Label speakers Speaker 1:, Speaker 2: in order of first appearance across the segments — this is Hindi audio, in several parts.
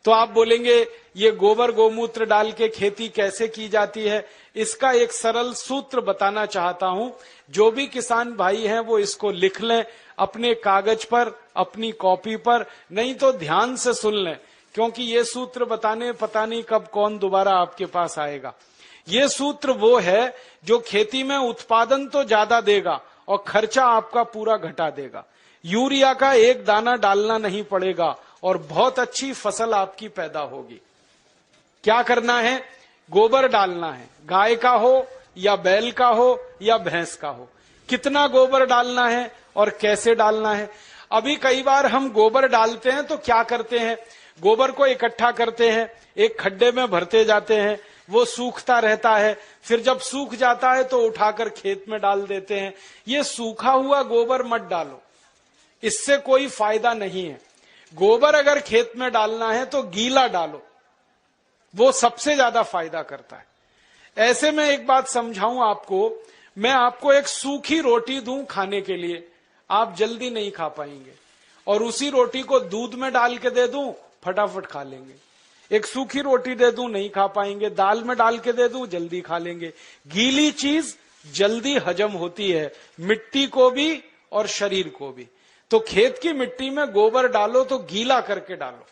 Speaker 1: तो आप बोलेंगे ये गोबर गोमूत्र डाल के खेती कैसे की जाती है? इसका एक सरल सूत्र बताना चाहता हूं। जो भी किसान भाई हैं वो इसको लिख लें अपने कागज पर, अपनी कॉपी पर, नहीं तो ध्यान से सुन लें, क्योंकि ये सूत्र बताने पता नहीं कब कौन दोबारा आपके पास आएगा। ये सूत्र वो है जो खेती में उत्पादन तो ज्यादा देगा और खर्चा आपका पूरा घटा देगा। यूरिया का एक दाना डालना नहीं पड़ेगा और बहुत अच्छी फसल आपकी पैदा होगी। क्या करना है? गोबर डालना है, गाय का हो या बैल का हो या भैंस का हो। कितना गोबर डालना है और कैसे डालना है? अभी कई बार हम गोबर डालते हैं तो क्या करते हैं, गोबर को इकट्ठा करते हैं, एक खड्डे में भरते जाते हैं, वो सूखता रहता है, फिर जब सूख जाता है तो उठाकर खेत में डाल देते हैं। ये सूखा हुआ गोबर मत डालो, इससे कोई फायदा नहीं है। गोबर अगर खेत में डालना है तो गीला डालो, वो सबसे ज्यादा फायदा करता है। ऐसे में एक बात समझाऊं आपको, मैं आपको एक सूखी रोटी दूं खाने के लिए, आप जल्दी नहीं खा पाएंगे, और उसी रोटी को दूध में डाल के दे दूं, फटाफट खा लेंगे। एक सूखी रोटी दे दूं, नहीं खा पाएंगे, दाल में डाल के दे दूं, जल्दी खा लेंगे। गीली चीज जल्दी हजम होती है, मिट्टी को भी और शरीर को भी। तो खेत की मिट्टी में गोबर डालो तो गीला करके डालो।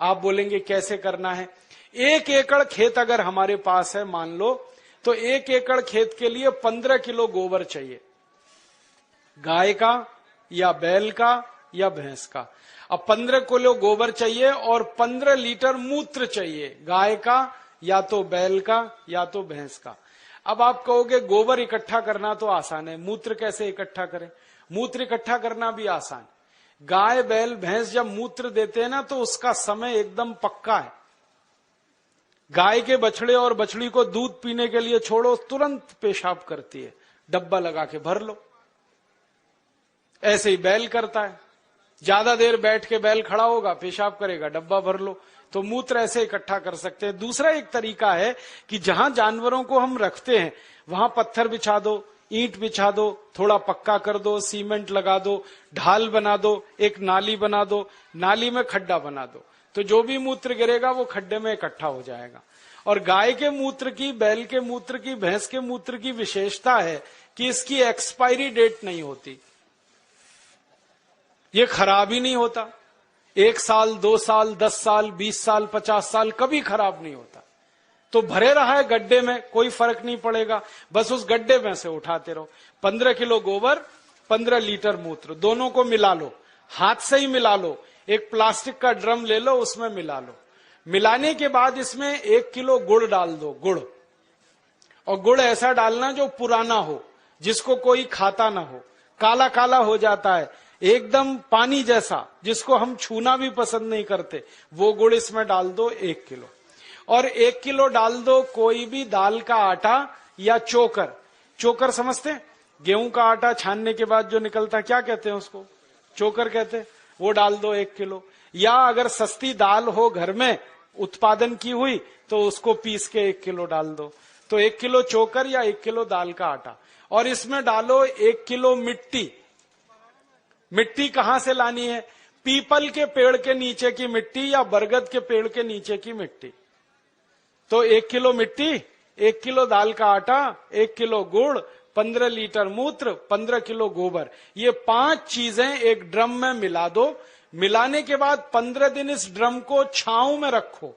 Speaker 1: आप बोलेंगे कैसे करना है? 1 एकड़ खेत अगर हमारे पास है मान लो, तो 1 एकड़ खेत के लिए 15 किलो गोबर चाहिए, गाय का या बैल का या भैंस का। अब 15 किलो गोबर चाहिए और 15 लीटर मूत्र चाहिए, गाय का या तो बैल का या तो भैंस का। अब आप कहोगे गोबर इकट्ठा करना तो आसान है, मूत्र कैसे इकट्ठा करें? मूत्र इकट्ठा करना भी आसान। गाय बैल भैंस जब मूत्र देते हैं ना तो उसका समय एकदम पक्का है। गाय के बछड़े और बछड़ी को दूध पीने के लिए छोड़ो, तुरंत पेशाब करती है, डब्बा लगा के भर लो। ऐसे ही बैल करता है, ज्यादा देर बैठ के बैल खड़ा होगा, पेशाब करेगा, डब्बा भर लो। तो मूत्र ऐसे इकट्ठा कर सकते हैं। दूसरा एक तरीका है कि जहां जानवरों को हम रखते हैं वहां पत्थर बिछा दो, ईंट बिछा दो, थोड़ा पक्का कर दो, सीमेंट लगा दो, ढाल बना दो, एक नाली बना दो, नाली में खड्डा बना दो, तो जो भी मूत्र गिरेगा वो खड्डे में इकट्ठा हो जाएगा। और गाय के मूत्र की, बैल के मूत्र की, भैंस के मूत्र की विशेषता है कि इसकी एक्सपायरी डेट नहीं होती, ये खराब ही नहीं होता। 1 साल, 2 साल, 10 साल, 20 साल, 50 साल कभी खराब नहीं होता। तो भरे रहा है गड्ढे में, कोई फर्क नहीं पड़ेगा, बस उस गड्ढे में से उठाते रहो। 15 किलो गोबर, 15 लीटर मूत्र, दोनों को मिला लो, हाथ से ही मिला लो। एक प्लास्टिक का ड्रम ले लो, उसमें मिला लो। मिलाने के बाद इसमें 1 किलो गुड़ डाल दो, गुड़। और गुड़ ऐसा डालना जो पुराना हो, जिसको कोई खाता ना हो, काला काला हो जाता है, एकदम पानी जैसा, जिसको हम छूना भी पसंद नहीं करते, वो गुड़ इसमें डाल दो 1 किलो। और 1 किलो डाल दो कोई भी दाल का आटा या चोकर। चोकर समझते हैं? गेहूं का आटा छानने के बाद जो निकलता है, क्या कहते हैं उसको? चोकर कहते हैं। वो डाल दो 1 किलो। या अगर सस्ती दाल हो घर में उत्पादन की हुई तो उसको पीस के 1 किलो डाल दो। तो 1 किलो चोकर या 1 किलो दाल का आटा। और इसमें डालो 1 किलो मिट्टी। मिट्टी कहां से लानी है? पीपल के पेड़ के नीचे की मिट्टी या बरगद के पेड़ के नीचे की मिट्टी। तो 1 किलो मिट्टी, 1 किलो दाल का आटा, 1 किलो गुड़, 15 लीटर मूत्र, 15 किलो गोबर, ये 5 चीजें एक ड्रम में मिला दो। मिलाने के बाद 15 दिन इस ड्रम को छांव में रखो,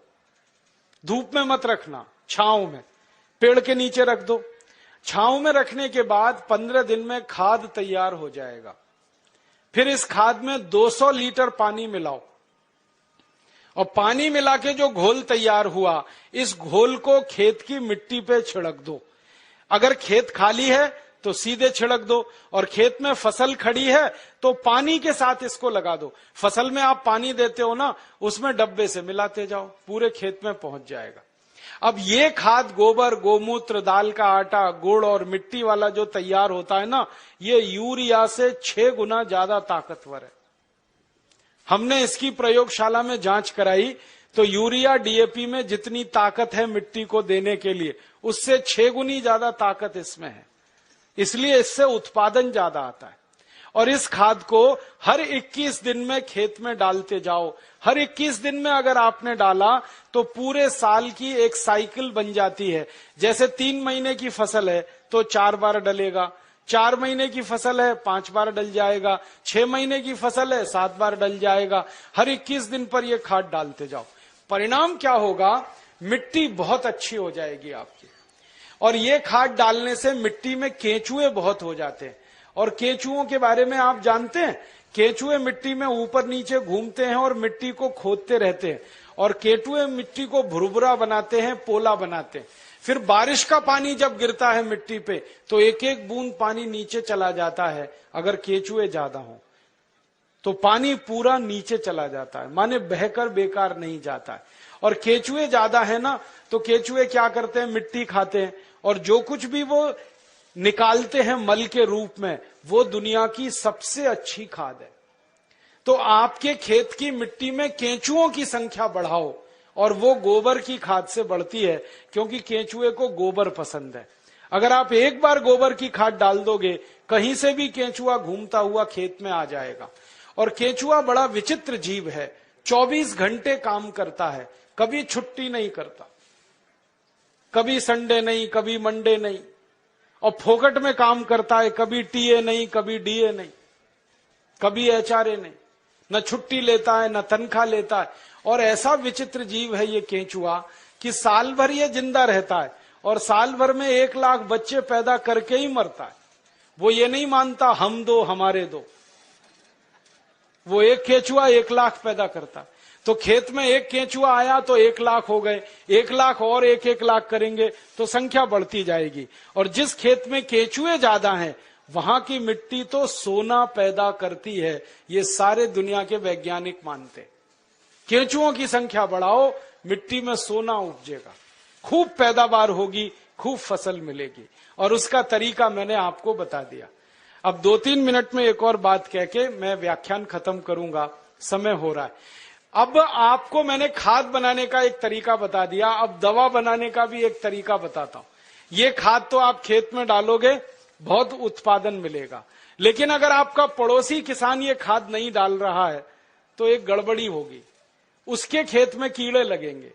Speaker 1: धूप में मत रखना, छांव में, पेड़ के नीचे रख दो। छांव में रखने के बाद 15 दिन में खाद तैयार हो जाएगा। फिर इस खाद में 200 लीटर पानी मिलाओ और पानी मिला के जो घोल तैयार हुआ, इस घोल को खेत की मिट्टी पे छिड़क दो। अगर खेत खाली है तो सीधे छिड़क दो, और खेत में फसल खड़ी है तो पानी के साथ इसको लगा दो। फसल में आप पानी देते हो ना, उसमें डब्बे से मिलाते जाओ, पूरे खेत में पहुंच जाएगा। अब ये खाद गोबर, गोमूत्र, दाल का आटा, गुड़ और मिट्टी वाला जो तैयार होता है ना, ये यूरिया से 6 गुना ज्यादा ताकतवर है। हमने इसकी प्रयोगशाला में जांच कराई तो यूरिया डीएपी में जितनी ताकत है मिट्टी को देने के लिए, उससे 6 गुनी ज्यादा ताकत इसमें है। इसलिए इससे उत्पादन ज्यादा आता है। और इस खाद को हर 21 दिन में खेत में डालते जाओ। हर 21 दिन में अगर आपने डाला तो पूरे साल की एक साइकिल बन जाती है। जैसे 3 महीने की फसल है तो 4 बार डलेगा, 4 महीने की फसल है 5 बार डल जाएगा, 6 महीने की फसल है 7 बार डल जाएगा। हर 21 दिन पर यह खाद डालते जाओ। परिणाम क्या होगा? मिट्टी बहुत अच्छी हो जाएगी आपकी। और ये खाद डालने से मिट्टी में केंचुए बहुत हो जाते हैं। और केंचुओं के बारे में आप जानते हैं, केंचुए मिट्टी में ऊपर नीचे घूमते हैं और मिट्टी को खोदते रहते हैं। और केंचुए मिट्टी को भुरभुरा बनाते हैं, पोला बनाते हैं। फिर बारिश का पानी जब गिरता है मिट्टी पे तो एक एक बूंद पानी नीचे चला जाता है। अगर केंचुए ज्यादा हो तो पानी पूरा नीचे चला जाता है, माने बहकर बेकार नहीं जाता है। और केंचुए ज्यादा है ना, तो केंचुए क्या करते हैं? मिट्टी खाते हैं और जो कुछ भी वो निकालते हैं मल के रूप में, वो दुनिया की सबसे अच्छी खाद है। तो आपके खेत की मिट्टी में केंचुओं की संख्या बढ़ाओ और वो गोबर की खाद से बढ़ती है, क्योंकि केंचुए को गोबर पसंद है। अगर आप एक बार गोबर की खाद डाल दोगे, कहीं से भी केंचुआ घूमता हुआ खेत में आ जाएगा। और केंचुआ बड़ा विचित्र जीव है, 24 घंटे काम करता है, कभी छुट्टी नहीं करता, कभी संडे नहीं, कभी मंडे नहीं, और फोकट में काम करता है। कभी टीए नहीं, कभी डीए नहीं, कभी एचआरए नहीं, न छुट्टी लेता है न तनख्वाह लेता है। और ऐसा विचित्र जीव है ये केंचुआ कि साल भर ये जिंदा रहता है और साल भर में 1 लाख बच्चे पैदा करके ही मरता है। वो ये नहीं मानता हम दो हमारे दो, वो एक केंचुआ 1 लाख पैदा करता है। तो खेत में एक केंचुआ आया तो 1 लाख हो गए, 1 लाख और 1-1 लाख करेंगे तो संख्या बढ़ती जाएगी। और जिस खेत में केंचुए ज्यादा हैं वहां की मिट्टी तो सोना पैदा करती है, ये सारे दुनिया के वैज्ञानिक मानते हैं। केंचुओं की संख्या बढ़ाओ, मिट्टी में सोना उपजेगा, खूब पैदावार होगी, खूब फसल मिलेगी। और उसका तरीका मैंने आपको बता दिया। अब 2-3 मिनट में एक और बात कह के मैं व्याख्यान खत्म करूंगा, समय हो रहा है। अब आपको मैंने खाद बनाने का एक तरीका बता दिया, अब दवा बनाने का भी एक तरीका बताता हूं। ये खाद तो आप खेत में डालोगे, बहुत उत्पादन मिलेगा, लेकिन अगर आपका पड़ोसी किसान ये खाद नहीं डाल रहा है तो एक गड़बड़ी होगी। उसके खेत में कीड़े लगेंगे।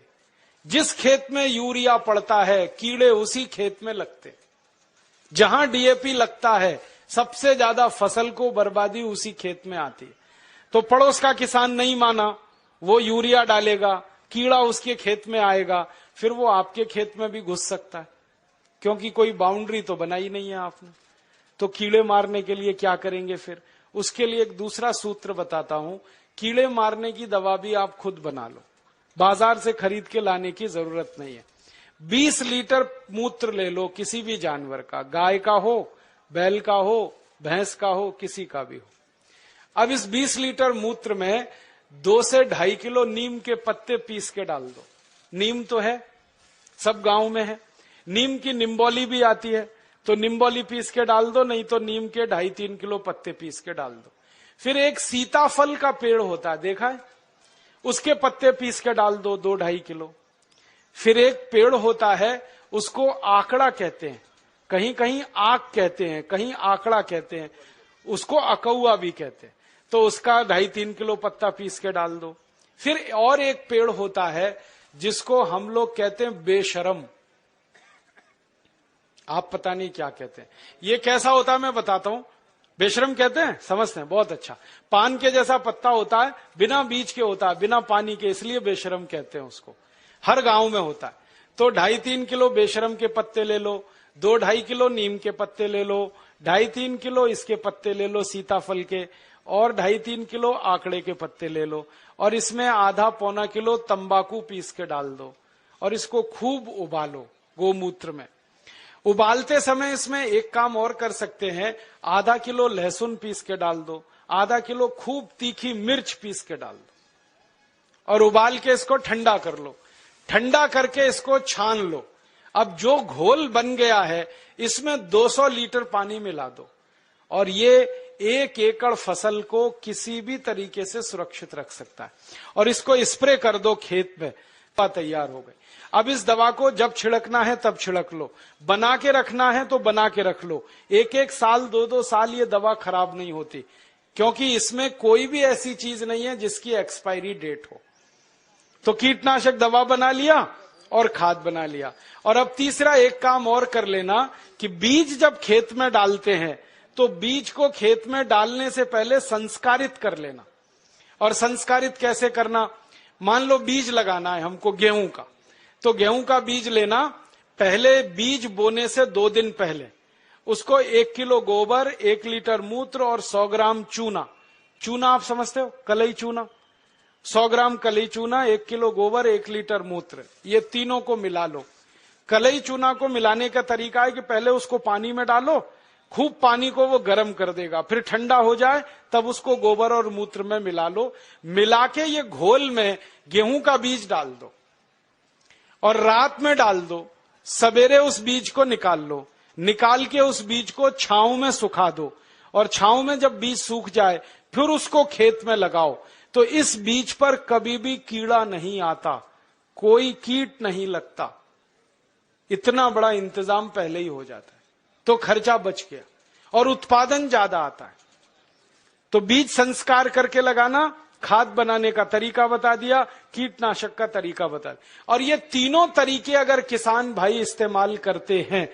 Speaker 1: जिस खेत में यूरिया पड़ता है कीड़े उसी खेत में लगते। जहां डीएपी लगता है सबसे ज्यादा फसल को बर्बादी उसी खेत में आती है। तो पड़ोस का किसान नहीं माना, वो यूरिया डालेगा, कीड़ा उसके खेत में आएगा, फिर वो आपके खेत में भी घुस सकता है, क्योंकि कोई बाउंड्री तो बनाई नहीं है आपने। तो कीड़े मारने के लिए क्या करेंगे फिर? उसके लिए एक दूसरा सूत्र बताता हूं। कीड़े मारने की दवा भी आप खुद बना लो, बाजार से खरीद के लाने की जरूरत नहीं है। 20 लीटर मूत्र ले लो किसी भी जानवर का, गाय का हो, बैल का हो, भैंस का हो, किसी का भी हो। अब इस 20 लीटर मूत्र में 2 से 2.5 किलो नीम के पत्ते पीस के डाल दो। नीम तो है, सब गांव में है। नीम की निम्बोली भी आती है, तो निम्बोली पीस के डाल दो, नहीं तो नीम के 2.5-3 किलो पत्ते पीस के डाल दो। फिर एक सीताफल का पेड़ होता है, देखा है, उसके पत्ते पीस के डाल दो 2-2.5 किलो। फिर एक पेड़ होता है, उसको आकड़ा कहते हैं, कहीं कहीं आक कहते हैं, कहीं आकड़ा कहते हैं, उसको अकौआ भी कहते हैं, तो उसका 2.5-3 किलो पत्ता पीस के डाल दो। फिर और एक पेड़ होता है जिसको हम लोग कहते हैं बेशरम, आप पता नहीं क्या कहते हैं। ये कैसा होता है मैं बताता हूं। बेशरम कहते हैं, समझते हैं, बहुत अच्छा। पान के जैसा पत्ता होता है, बिना बीज के होता है, बिना पानी के, इसलिए बेशरम कहते हैं उसको। हर गांव में होता है। तो 2.5-3 किलो बेशरम के पत्ते ले लो, 2-2.5 किलो नीम के पत्ते ले लो, 2.5-3 किलो इसके पत्ते ले लो सीताफल के, और 2.5-3 किलो आकड़े के पत्ते ले लो, और इसमें आधा-पौना किलो तंबाकू पीस के डाल दो, और इसको खूब उबालो गोमूत्र में। उबालते समय इसमें एक काम और कर सकते हैं, आधा किलो लहसुन पीस के डाल दो, आधा किलो खूब तीखी मिर्च पीस के डाल दो, और उबाल के इसको ठंडा कर लो। ठंडा करके इसको छान लो। अब जो घोल बन गया है इसमें 200 लीटर पानी मिला दो, और ये 1 एकड़ फसल को किसी भी तरीके से सुरक्षित रख सकता है। और इसको स्प्रे कर दो खेत में। दवा तैयार हो गई। अब इस दवा को जब छिड़कना है तब छिड़क लो, बना के रखना है तो बना के रख लो। एक एक साल, दो दो साल ये दवा खराब नहीं होती, क्योंकि इसमें कोई भी ऐसी चीज नहीं है जिसकी एक्सपायरी डेट हो। तो कीटनाशक दवा बना लिया और खाद बना लिया। और अब तीसरा एक काम और कर लेना कि बीज जब खेत में डालते हैं तो बीज को खेत में डालने से पहले संस्कारित कर लेना। और संस्कारित कैसे करना? मान लो बीज लगाना है हमको गेहूं का, तो गेहूं का बीज लेना, पहले बीज बोने से 2 दिन पहले उसको 1 किलो गोबर, 1 लीटर मूत्र और 100 ग्राम चूना, चूना आप समझते हो, कलई चूना, 100 ग्राम कलई चूना, 1 किलो गोबर, 1 लीटर मूत्र, ये तीनों को मिला लो। कलई चूना को मिलाने का तरीका है कि पहले उसको पानी में डालो, खूब पानी को वो गर्म कर देगा, फिर ठंडा हो जाए तब उसको गोबर और मूत्र में मिला लो। मिला के ये घोल में गेहूं का बीज डाल दो और रात में डाल दो, सवेरे उस बीज को निकाल लो, निकाल के उस बीज को छांव में सुखा दो, और छांव में जब बीज सूख जाए फिर उसको खेत में लगाओ। तो इस बीज पर कभी भी कीड़ा नहीं आता, कोई कीट नहीं लगता, इतना बड़ा इंतजाम पहले ही हो जाता है, तो खर्चा बच गया और उत्पादन ज्यादा आता है। तो बीज संस्कार करके लगाना, खाद बनाने का तरीका बता दिया, कीटनाशक का तरीका बता दिया। और ये तीनों तरीके अगर किसान भाई इस्तेमाल करते हैं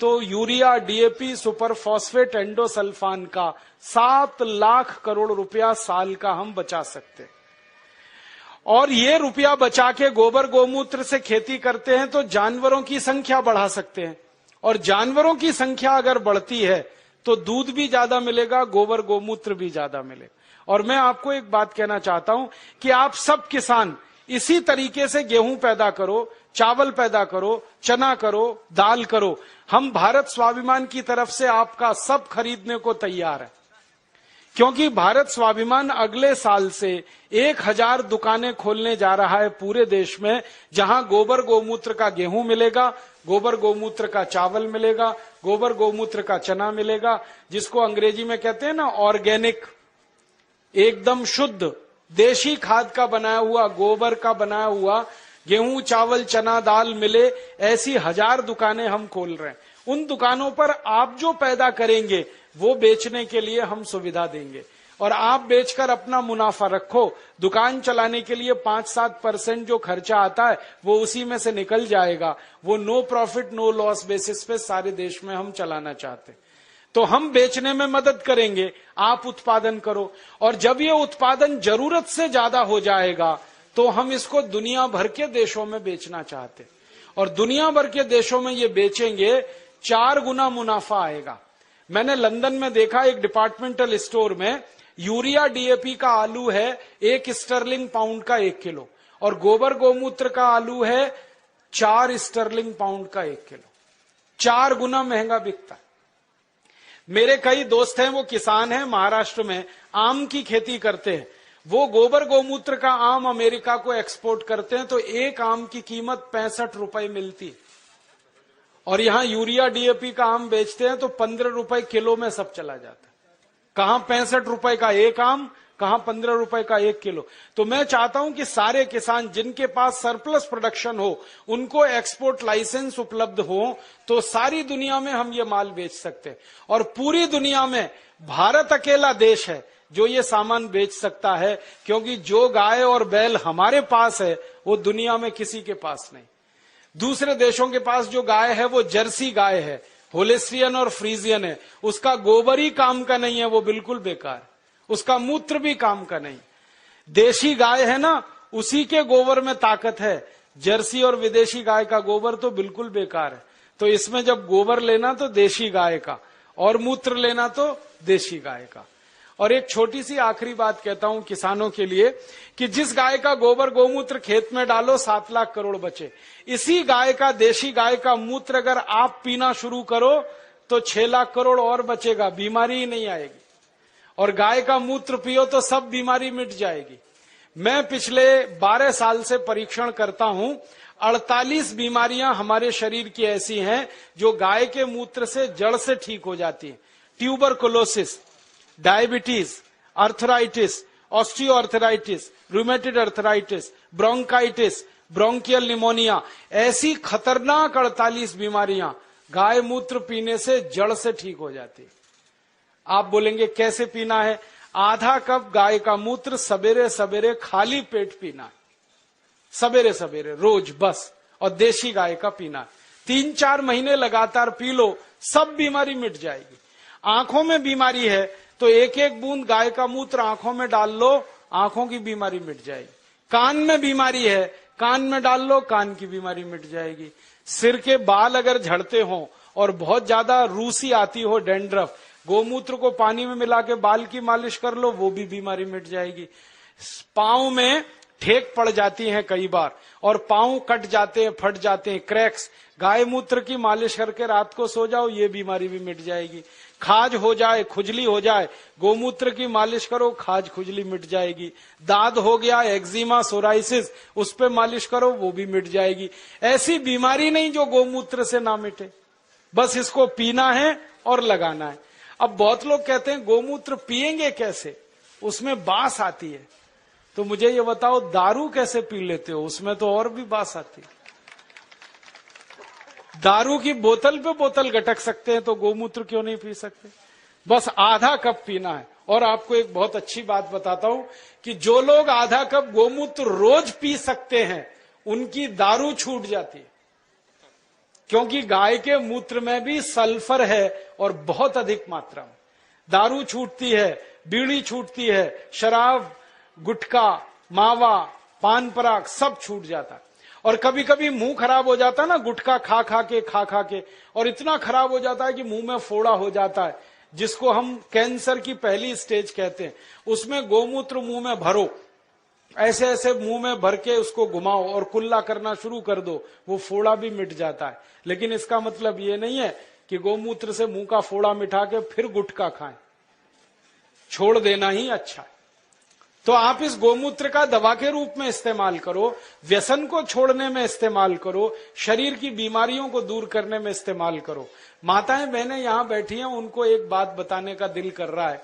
Speaker 1: तो urea, DAP, super phosphate, endosulfan का 7 लाख करोड़ रुपया साल का हम बचा सकते हैं। और ये रुपया बचा के गोबर गोमूत्र से खेती करते हैं तो जानवरों की संख्या बढ़ा सकते हैं, और जानवरों की संख्या अगर बढ़ती है तो दूध भी ज्यादा मिलेगा, गोबर गोमूत्र भी ज्यादा मिलेगा। और मैं आपको एक बात कहना चाहता हूं कि आप सब किसान इसी तरीके से गेहूं पैदा करो, चावल पैदा करो, चना करो, दाल करो। हम भारत स्वाभिमान की तरफ से आपका सब खरीदने को तैयार है, क्योंकि भारत स्वाभिमान अगले साल से 1000 दुकानें खोलने जा रहा है पूरे देश में, जहां गोबर गोमूत्र का गेहूं मिलेगा, गोबर गोमूत्र का चावल मिलेगा, गोबर गोमूत्र का चना मिलेगा, जिसको अंग्रेजी में कहते हैं ना ऑर्गेनिक, एकदम शुद्ध देशी खाद का बनाया हुआ, गोबर का बनाया हुआ गेहूं, चावल, चना, दाल मिले। ऐसी 1000 दुकानें हम खोल रहे हैं। उन दुकानों पर आप जो पैदा करेंगे वो बेचने के लिए हम सुविधा देंगे, और आप बेचकर अपना मुनाफा रखो। दुकान चलाने के लिए 5-7% जो खर्चा आता है वो उसी में से निकल जाएगा। वो no profit no loss basis पे सारे देश में हम चलाना चाहते हैं। तो हम बेचने में मदद करेंगे, आप उत्पादन करो। और जब ये उत्पादन जरूरत से ज्यादा हो जाएगा तो हम इसको दुनिया भर के देशों में बेचना चाहते हैं, और दुनिया भर के देशों में ये बेचेंगे 4 गुना मुनाफा आएगा। मैंने लंदन में देखा, एक डिपार्टमेंटल स्टोर में यूरिया डीएपी का आलू है 1 स्टर्लिंग पाउंड का 1 किलो, और गोबर गोमूत्र का आलू है 4 स्टर्लिंग पाउंड का 1 किलो। 4 गुना महंगा बिकता है। मेरे कई दोस्त हैं, वो किसान हैं, महाराष्ट्र में आम की खेती करते हैं। वो गोबर गोमूत्र का आम अमेरिका को एक्सपोर्ट करते हैं, तो एक आम की कीमत 65 रुपए मिलती, और यहां यूरिया डीएपी का आम बेचते हैं तो 15 रुपए किलो में सब चला जाता है। कहां 65 रुपए का एक आम, कहां 15 रुपए का 1 किलो। तो मैं चाहता हूं कि सारे किसान जिनके पास सरप्लस प्रोडक्शन हो, उनको एक्सपोर्ट लाइसेंस उपलब्ध हो, तो सारी दुनिया में हम ये माल बेच सकते हैं। और पूरी दुनिया में भारत अकेला देश है जो ये सामान बेच सकता है, क्योंकि जो गाय और बैल हमारे पास है वो दुनिया में किसी के पास नहीं। दूसरे देशों के पास जो गाय है वो जर्सी गाय है, होलेस्ट्रियन और फ्रीजियन है, उसका गोबर ही काम का नहीं है, वो बिल्कुल बेकार, उसका मूत्र भी काम का नहीं। देशी गाय है ना, उसी के गोबर में ताकत है। जर्सी और विदेशी गाय का गोबर तो बिल्कुल बेकार है। तो इसमें जब गोबर लेना तो देशी गाय का, और मूत्र लेना तो देशी गाय का। और एक छोटी सी आखिरी बात कहता हूं किसानों के लिए, कि जिस गाय का गोबर गोमूत्र खेत में डालो 7 लाख करोड़ बचे। इसी गाय का, देशी गाय का मूत्र अगर आप पीना शुरू करो तो 6 लाख करोड़ और बचेगा, बीमारी ही नहीं आएगी। और गाय का मूत्र पियो तो सब बीमारी मिट जाएगी। मैं पिछले 12 साल से परीक्षण करता हूं, 48 बीमारियां हमारे शरीर की ऐसी हैं जो गाय के मूत्र से जड़ से ठीक हो जाती हैं। Tuberculosis, diabetes, arthritis, osteoarthritis, rheumatoid arthritis, bronchitis, bronchial pneumonia, ऐसी खतरनाक 48 बीमारियां गाय मूत्र पीने से जड़ से ठीक हो जाती। आप बोलेंगे कैसे पीना है? आधा कप गाय का मूत्र सवेरे सवेरे खाली पेट पीना है, सवेरे सवेरे रोज बस, और देशी गाय का पीना है। 3-4 महीने लगातार पी लो, सब बीमारी मिट जाएगी। आंखों में बीमारी है तो एक एक बूंद गाय का मूत्र आंखों में डाल लो, आंखों की बीमारी मिट जाएगी। कान में बीमारी है, कान में डाल लो, कान की बीमारी मिट जाएगी। सिर के बाल अगर झड़ते हो और बहुत ज्यादा रूसी आती हो, डैंड्रफ, गोमूत्र को पानी में मिला के बाल की मालिश कर लो, वो भी बीमारी मिट जाएगी। पांव में ठेक पड़ जाती है कई बार, और पांव कट जाते हैं, फट जाते हैं, क्रैक्स, गाय मूत्र की मालिश करके रात को सो जाओ, ये बीमारी भी मिट जाएगी। खाज हो जाए, खुजली हो जाए, गोमूत्र की मालिश करो, खाज खुजली मिट जाएगी। दाद हो गया, एक्जिमा, सोराइसिस, उस पे मालिश करो, वो भी मिट जाएगी। ऐसी बीमारी नहीं जो गोमूत्र से ना मिटे, बस इसको पीना है और लगाना है। अब बहुत लोग कहते हैं गोमूत्र पिएंगे कैसे, उसमें बास आती है। तो मुझे ये बताओ, दारू कैसे पी लेते हो? उसमें तो और भी बास आती है। दारू की बोतल पे बोतल गटक सकते हैं तो गोमूत्र क्यों नहीं पी सकते? बस आधा कप पीना है। और आपको एक बहुत अच्छी बात बताता हूं कि जो लोग आधा कप गोमूत्र रोज पी सकते हैं, उनकी दारू छूट जाती है, क्योंकि गाय के मूत्र में भी सल्फर है और बहुत अधिक मात्रा में। दारू छूटती है, बीड़ी छूटती है, शराब, गुटखा, मावा, पान पराग सब छूट जाता है। और कभी कभी मुंह खराब हो जाता है ना, गुटखा खा खा के, और इतना खराब हो जाता है कि मुंह में फोड़ा हो जाता है, जिसको हम कैंसर की पहली स्टेज कहते हैं। उसमें गोमूत्र मुंह में भरो, ऐसे ऐसे मुंह में भर के उसको घुमाओ और कुल्ला करना शुरू कर दो, वो फोड़ा भी मिट जाता है। लेकिन इसका मतलब ये नहीं है कि गोमूत्र से मुंह का फोड़ा मिटा के फिर गुटखा खाएं, छोड़ देना ही अच्छा है। तो आप इस गोमूत्र का दवा के रूप में इस्तेमाल करो, व्यसन को छोड़ने में इस्तेमाल करो, शरीर की बीमारियों को दूर करने में इस्तेमाल करो। माताएं बहनें यहां बैठी हैं, उनको एक बात बताने का दिल कर रहा है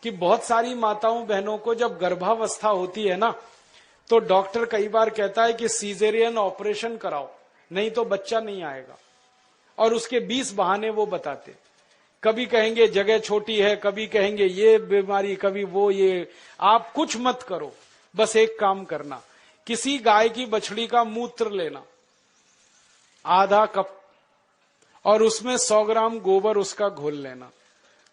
Speaker 1: कि बहुत सारी माताओं बहनों को जब गर्भावस्था होती है ना, तो डॉक्टर कई बार कहता है कि सीजेरियन ऑपरेशन कराओ, नहीं तो बच्चा नहीं आएगा। और उसके 20 बहाने वो बताते, कभी कहेंगे जगह छोटी है, कभी कहेंगे ये बीमारी, कभी वो ये। आप कुछ मत करो, बस एक काम करना, किसी गाय की बछड़ी का मूत्र लेना आधा कप, और उसमें 100 ग्राम गोबर उसका घोल लेना।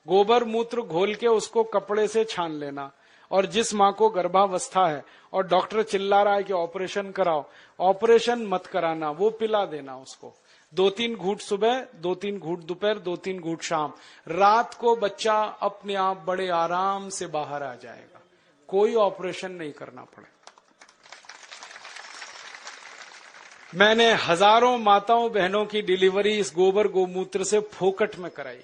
Speaker 1: गोबर मूत्र घोल के उसको कपड़े से छान लेना। और जिस माँ को गर्भावस्था है और डॉक्टर चिल्ला रहा है कि ऑपरेशन कराओ, ऑपरेशन मत कराना, वो पिला देना उसको। 2-3 घूंट सुबह, 2-3 घूंट दोपहर, 2-3 घूंट शाम। रात को बच्चा अपने आप बड़े आराम से बाहर आ जाएगा, कोई ऑपरेशन नहीं करना पड़े। मैंने हजारों माताओं बहनों की डिलीवरी इस गोबर गोमूत्र से फोकट में कराई।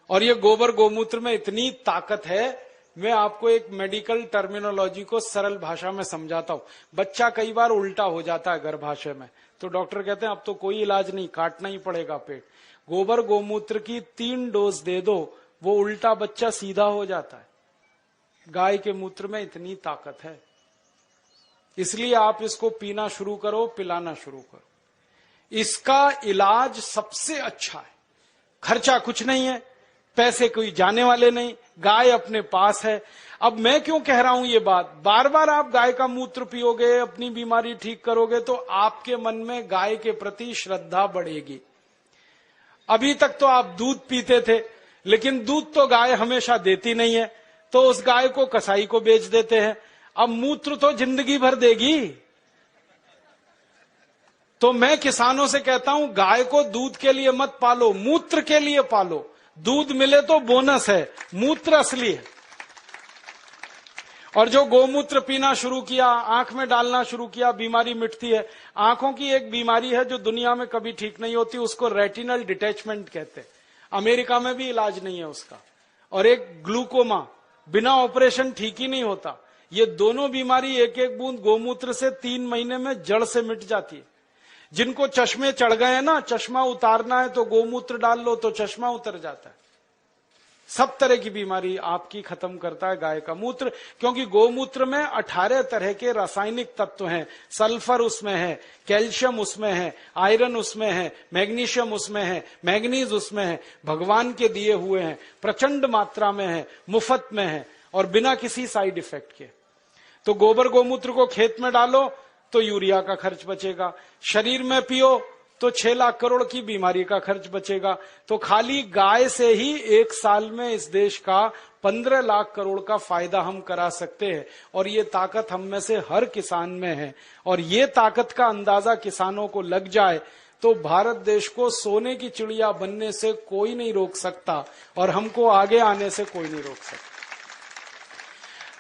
Speaker 1: और ये गोबर गोमूत्र में इतनी ताकत है, मैं आपको एक मेडिकल टर्मिनोलॉजी को सरल भाषा में समझाता हूं। बच्चा कई बार उल्टा हो जाता है गर्भाशय में, तो डॉक्टर कहते हैं अब तो कोई इलाज नहीं, काटना ही पड़ेगा पेट। गोबर गोमूत्र की 3 डोज दे दो, वो उल्टा बच्चा सीधा हो जाता है। गाय के मूत्र में इतनी ताकत है, इसलिए आप इसको पीना शुरू करो, पिलाना शुरू करो। इसका इलाज सबसे अच्छा है, खर्चा कुछ नहीं है, पैसे कोई जाने वाले नहीं, गाय अपने पास है। अब मैं क्यों कह रहा हूं ये बात, बार बार आप गाय का मूत्र पियोगे, अपनी बीमारी ठीक करोगे, तो आपके मन में गाय के प्रति श्रद्धा बढ़ेगी। अभी तक तो आप दूध पीते थे, लेकिन दूध तो गाय हमेशा देती नहीं है, तो उस गाय को कसाई को बेच देते हैं। अब मूत्र तो जिंदगी भर देगी। तो मैं किसानों से कहता हूं, गाय को दूध के लिए मत पालो, मूत्र के लिए पालो। दूध मिले तो बोनस है, मूत्र असली है। और जो गोमूत्र पीना शुरू किया, आंख में डालना शुरू किया, बीमारी मिटती है। आंखों की एक बीमारी है जो दुनिया में कभी ठीक नहीं होती, उसको रेटिनल डिटैचमेंट कहते हैं। अमेरिका में भी इलाज नहीं है उसका। और एक ग्लूकोमा, बिना ऑपरेशन ठीक ही नहीं होता। ये दोनों बीमारी एक एक बूंद गोमूत्र से 3 महीने में जड़ से मिट जाती है। जिनको चश्मे चढ़ गए ना, चश्मा उतारना है तो गोमूत्र डाल लो तो चश्मा उतर जाता है। सब तरह की बीमारी आपकी खत्म करता है गाय का मूत्र, क्योंकि गोमूत्र में 18 तरह के रासायनिक तत्व हैं। सल्फर उसमें है, कैल्शियम उसमें है, आयरन उसमें है, मैग्नीशियम उसमें है, मैग्नीज उसमें है, भगवान के दिए हुए हैं, प्रचंड मात्रा में है, मुफ्त में है और बिना किसी साइड इफेक्ट के। तो गोबर गोमूत्र को खेत में डालो तो यूरिया का खर्च बचेगा, शरीर में पियो तो 6 लाख करोड़ की बीमारी का खर्च बचेगा। तो खाली गाय से ही एक साल में इस देश का 15 लाख करोड़ का फायदा हम करा सकते हैं। और ये ताकत हम में से हर किसान में है, और ये ताकत का अंदाजा किसानों को लग जाए तो भारत देश को सोने की चिड़िया बनने से कोई नहीं रोक सकता, और हमको आगे आने से कोई नहीं रोक सकता।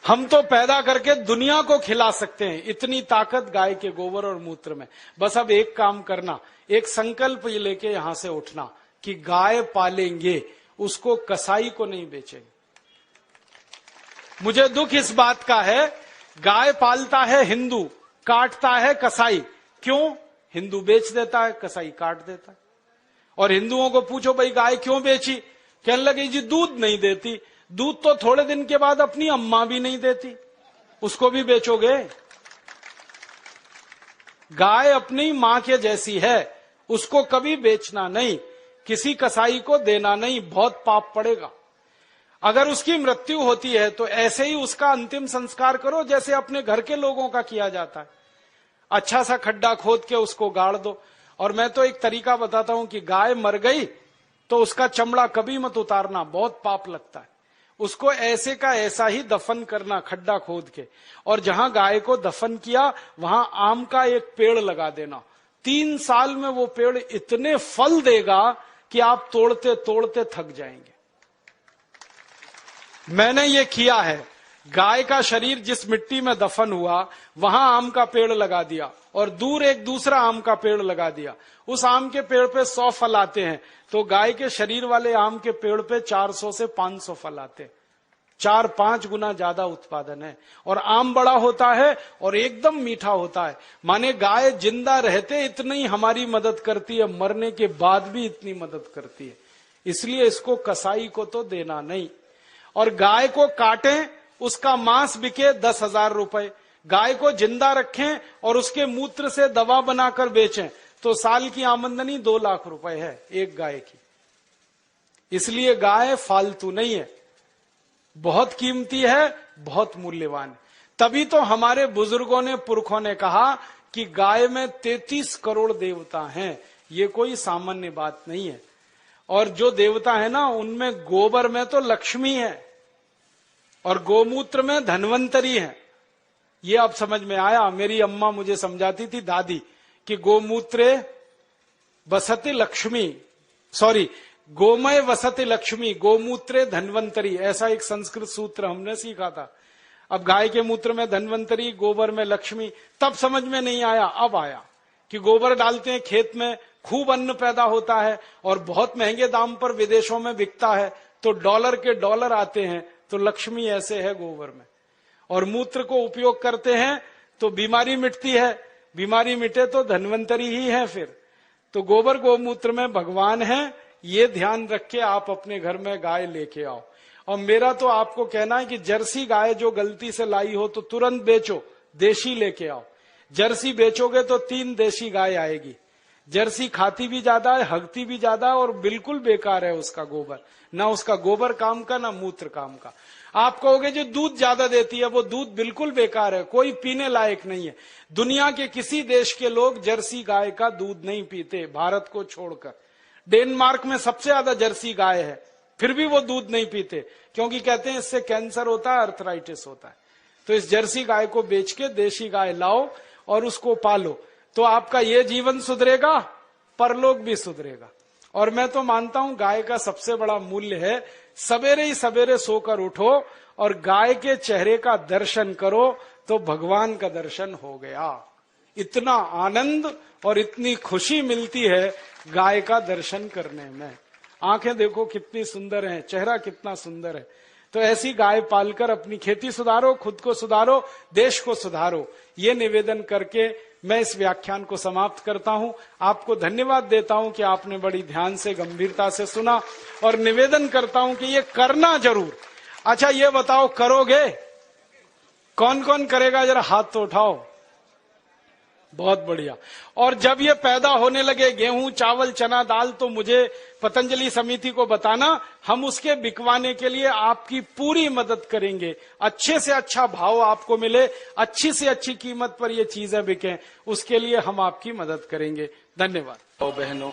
Speaker 1: हम तो पैदा करके दुनिया को खिला सकते हैं, इतनी ताकत गाय के गोबर और मूत्र में। बस अब एक काम करना, एक संकल्प ये लेके यहां से उठना कि गाय पालेंगे, उसको कसाई को नहीं बेचेंगे। मुझे दुख इस बात का है, गाय पालता है हिंदू, काटता है कसाई। क्यों? हिंदू बेच देता है, कसाई काट देता है। और हिंदुओं को पूछो भाई गाय क्यों बेची, कहने लगे जी दूध नहीं देती। दूध तो थोड़े दिन के बाद अपनी अम्मा भी नहीं देती, उसको भी बेचोगे? गाय अपनी मां के जैसी है, उसको कभी बेचना नहीं, किसी कसाई को देना नहीं, बहुत पाप पड़ेगा। अगर उसकी मृत्यु होती है तो ऐसे ही उसका अंतिम संस्कार करो जैसे अपने घर के लोगों का किया जाता है। अच्छा सा खड्डा खोद के उसको गाड़ दो। और मैं तो एक तरीका बताता हूं कि गाय मर गई तो उसका चमड़ा कभी मत उतारना, बहुत पाप लगता है। उसको ऐसे का ऐसा ही दफन करना, खड्डा खोद के, और जहां गाय को दफन किया वहां आम का एक पेड़ लगा देना। 3 साल में वो पेड़ इतने फल देगा कि आप तोड़ते तोड़ते थक जाएंगे। मैंने ये किया है, गाय का शरीर जिस मिट्टी में दफन हुआ वहां आम का पेड़ लगा दिया और दूर एक दूसरा आम का पेड़ लगा दिया। उस आम के पेड़ पे 100 फल आते हैं, तो गाय के शरीर वाले आम के पेड़ पे 400 से 500 फल आते हैं। 4-5 गुना ज्यादा उत्पादन है, और आम बड़ा होता है और एकदम मीठा होता है। माने गाय जिंदा रहते इतनी हमारी मदद करती है, मरने के बाद भी इतनी मदद करती है। इसलिए इसको कसाई को तो देना नहीं। और गाय को काटें, उसका मांस बिके 10,000 रुपए, गाय को जिंदा रखें और उसके मूत्र से दवा बनाकर बेचें तो साल की आमदनी 2 लाख रुपए है एक गाय की। इसलिए गाय फालतू नहीं है, बहुत कीमती है, बहुत मूल्यवान है। तभी तो हमारे बुजुर्गों ने, पुरखों ने कहा कि गाय में 33 करोड़ देवता हैं। ये कोई सामान्य बात नहीं है। और जो देवता है ना, उनमें गोबर में तो लक्ष्मी है और गोमूत्र में धन्वंतरी है। ये अब समझ में आया। मेरी अम्मा मुझे समझाती थी, दादी, कि गोमूत्रे वसति लक्ष्मी, गोमय वसति लक्ष्मी, गोमूत्रे धन्वंतरी, ऐसा एक संस्कृत सूत्र हमने सीखा था। अब गाय के मूत्र में धन्वंतरी, गोबर में लक्ष्मी, तब समझ में नहीं आया, अब आया कि गोबर डालते हैं खेत में, खूब अन्न पैदा होता है और बहुत महंगे दाम पर विदेशों में बिकता है, तो डॉलर के डॉलर आते हैं। तो लक्ष्मी ऐसे है गोबर में। और मूत्र को उपयोग करते हैं तो बीमारी मिटती है, बीमारी मिटे तो धन्वंतरी ही है। फिर तो गोबर गोमूत्र में भगवान है, ये ध्यान रख के आप अपने घर में गाय लेके आओ। और मेरा तो आपको कहना है कि जर्सी गाय जो गलती से लाई हो तो तुरंत बेचो, देशी लेके आओ। जर्सी बेचोगे तो 3 देशी गाय आएगी। जर्सी खाती भी ज्यादा है, हगती भी ज्यादा है और बिल्कुल बेकार है उसका गोबर, ना उसका गोबर काम का ना मूत्र काम का। आप कहोगे जो दूध ज्यादा देती है, वो दूध बिल्कुल बेकार है, कोई पीने लायक नहीं है। दुनिया के किसी देश के लोग जर्सी गाय का दूध नहीं पीते, भारत को छोड़कर। डेनमार्क में सबसे ज्यादा जर्सी गाय है, फिर भी वो दूध नहीं पीते, क्योंकि कहते हैं इससे कैंसर होता है, अर्थराइटिस होता है। तो इस जर्सी गाय को बेच के देशी गाय लाओ और उसको पालो, तो आपका ये जीवन सुधरेगा, परलोक भी सुधरेगा। और मैं तो मानता हूं गाय का सबसे बड़ा मूल्य है, सवेरे ही सवेरे सोकर उठो और गाय के चेहरे का दर्शन करो तो भगवान का दर्शन हो गया। इतना आनंद और इतनी खुशी मिलती है गाय का दर्शन करने में। आंखें देखो कितनी सुंदर हैं, चेहरा कितना सुंदर है। तो ऐसी गाय पालकर अपनी खेती सुधारो, खुद को सुधारो, देश को सुधारो। ये निवेदन करके मैं इस व्याख्यान को समाप्त करता हूं। आपको धन्यवाद देता हूं कि आपने बड़ी ध्यान से, गंभीरता से सुना, और निवेदन करता हूं कि ये करना जरूर। अच्छा, ये बताओ, करोगे? कौन कौन करेगा? जरा हाथ तो उठाओ। बहुत बढ़िया। और जब ये पैदा होने लगे गेहूं, चावल, चना, दाल, तो मुझे पतंजलि समिति को बताना, हम उसके बिकवाने के लिए आपकी पूरी मदद करेंगे। अच्छे से अच्छा भाव आपको मिले, अच्छी से अच्छी कीमत पर ये चीजें बिकें, उसके लिए हम आपकी मदद करेंगे। धन्यवाद। बहनों,